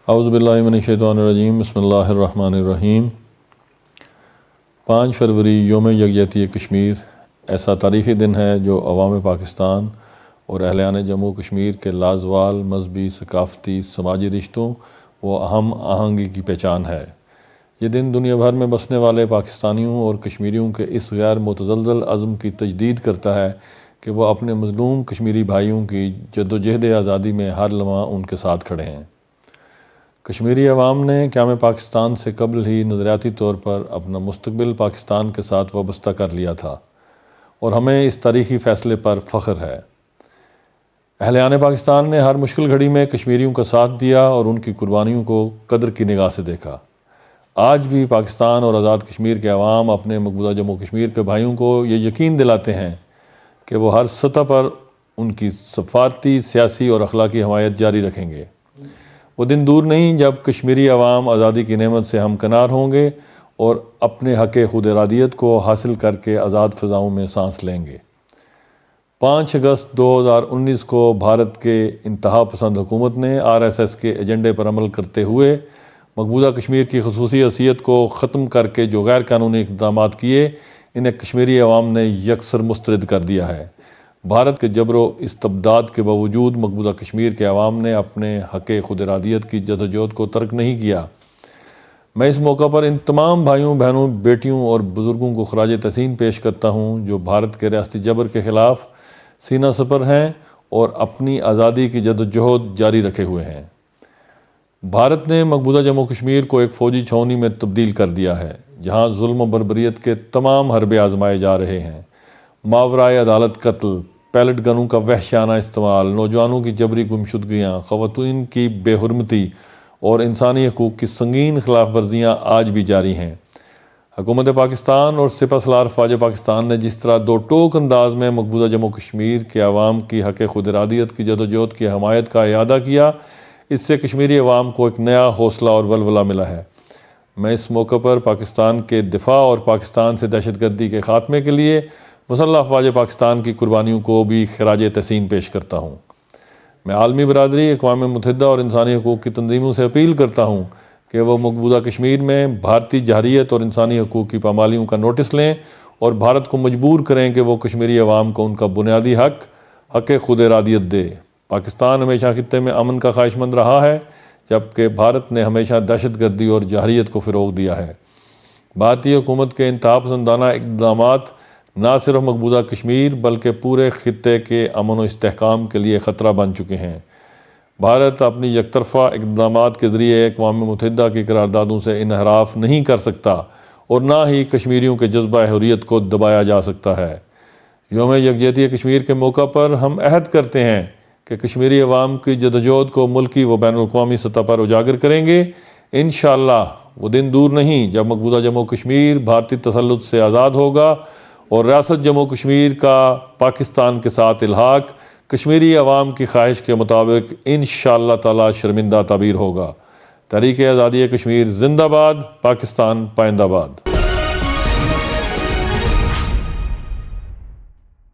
اعوذ باللہ من الشیطان الرجیم، بسم اللہ الرحمن الرحیم۔ 5 فروری یوم یکجہتی کشمیر ایسا تاریخی دن ہے جو عوام پاکستان اور اہلیان جموں کشمیر کے لازوال مذہبی، ثقافتی، سماجی رشتوں و ہم آہنگی کی پہچان ہے۔ یہ دن دنیا بھر میں بسنے والے پاکستانیوں اور کشمیریوں کے اس غیر متزلزل عزم کی تجدید کرتا ہے کہ وہ اپنے مظلوم کشمیری بھائیوں کی جدوجہد آزادی میں ہر لمحہ ان کے ساتھ کھڑے ہیں۔ کشمیری عوام نے قیام پاکستان سے قبل ہی نظریاتی طور پر اپنا مستقبل پاکستان کے ساتھ وابستہ کر لیا تھا اور ہمیں اس تاریخی فیصلے پر فخر ہے۔ اہلیان پاکستان نے ہر مشکل گھڑی میں کشمیریوں کا ساتھ دیا اور ان کی قربانیوں کو قدر کی نگاہ سے دیکھا۔ آج بھی پاکستان اور آزاد کشمیر کے عوام اپنے مقبوضہ جموں کشمیر کے بھائیوں کو یہ یقین دلاتے ہیں کہ وہ ہر سطح پر ان کی سفارتی، سیاسی اور اخلاقی حمایت جاری رکھیں گے۔ وہ دن دور نہیں جب کشمیری عوام آزادی کی نعمت سے ہمکنار ہوں گے اور اپنے حق خود ارادیت کو حاصل کر کے آزاد فضاؤں میں سانس لیں گے۔ 5 اگست 2019 کو بھارت کے انتہا پسند حکومت نے RSS کے ایجنڈے پر عمل کرتے ہوئے مقبوضہ کشمیر کی خصوصی حیثیت کو ختم کر کے جو غیر قانونی اقدامات کیے، انہیں کشمیری عوام نے یکسر مسترد کر دیا ہے۔ بھارت کے جبر و استبداد کے باوجود مقبوضہ کشمیر کے عوام نے اپنے حق خود ارادیت کی جدوجہد کو ترک نہیں کیا۔ میں اس موقع پر ان تمام بھائیوں، بہنوں، بیٹیوں اور بزرگوں کو خراج تحسین پیش کرتا ہوں جو بھارت کے ریاستی جبر کے خلاف سینہ سپر ہیں اور اپنی آزادی کی جدوجہد جاری رکھے ہوئے ہیں۔ بھارت نے مقبوضہ جموں کشمیر کو ایک فوجی چھاؤنی میں تبدیل کر دیا ہے جہاں ظلم و بربریت کے تمام حربے آزمائے جا رہے ہیں۔ ماورائے عدالت قتل، پیلٹ گنوں کا وحشیانہ استعمال، نوجوانوں کی جبری گمشدگیاں، خواتین کی بے حرمتی اور انسانی حقوق کی سنگین خلاف ورزیاں آج بھی جاری ہیں۔ حکومت پاکستان اور سپہ سالار فوج پاکستان نے جس طرح دو ٹوک انداز میں مقبوضہ جموں کشمیر کے عوام کی حق خود ارادیت کی جدوجہد کی حمایت کا اعادہ کیا، اس سے کشمیری عوام کو ایک نیا حوصلہ اور ولولہ ملا ہے۔ میں اس موقع پر پاکستان کے دفاع اور پاکستان سے دہشت گردی کے خاتمے کے لیے مسلح افواج پاکستان کی قربانیوں کو بھی خراج تحسین پیش کرتا ہوں۔ میں عالمی برادری، اقوام متحدہ اور انسانی حقوق کی تنظیموں سے اپیل کرتا ہوں کہ وہ مقبوضہ کشمیر میں بھارتی جارحیت اور انسانی حقوق کی پامالیوں کا نوٹس لیں اور بھارت کو مجبور کریں کہ وہ کشمیری عوام کو ان کا بنیادی حق خود ارادیت دے۔ پاکستان ہمیشہ خطے میں امن کا خواہش مند رہا ہے جبکہ بھارت نے ہمیشہ دہشت گردی اور جارحیت کو فروغ دیا ہے۔ بھارتی حکومت کے انتہا پسندانہ اقدامات نہ صرف مقبوضہ کشمیر بلکہ پورے خطے کے امن و استحکام کے لیے خطرہ بن چکے ہیں۔ بھارت اپنی یک طرفہ اقدامات کے ذریعے اقوام متحدہ کی قراردادوں سے انحراف نہیں کر سکتا اور نہ ہی کشمیریوں کے جذبہ حریت کو دبایا جا سکتا ہے۔ یوم یکجہتی کشمیر کے موقع پر ہم عہد کرتے ہیں کہ کشمیری عوام کی جدوجہد کو ملکی و بین الاقوامی سطح پر اجاگر کریں گے۔ انشاءاللہ وہ دن دور نہیں جب مقبوضہ جموں کشمیر بھارتی تسلط سے آزاد ہوگا اور ریاست جموں کشمیر کا پاکستان کے ساتھ الحاق کشمیری عوام کی خواہش کے مطابق انشاءاللہ تعالی شرمندہ تعبیر ہوگا۔ تحریک آزادی کشمیر زندہ باد، پاکستان پائندہ باد۔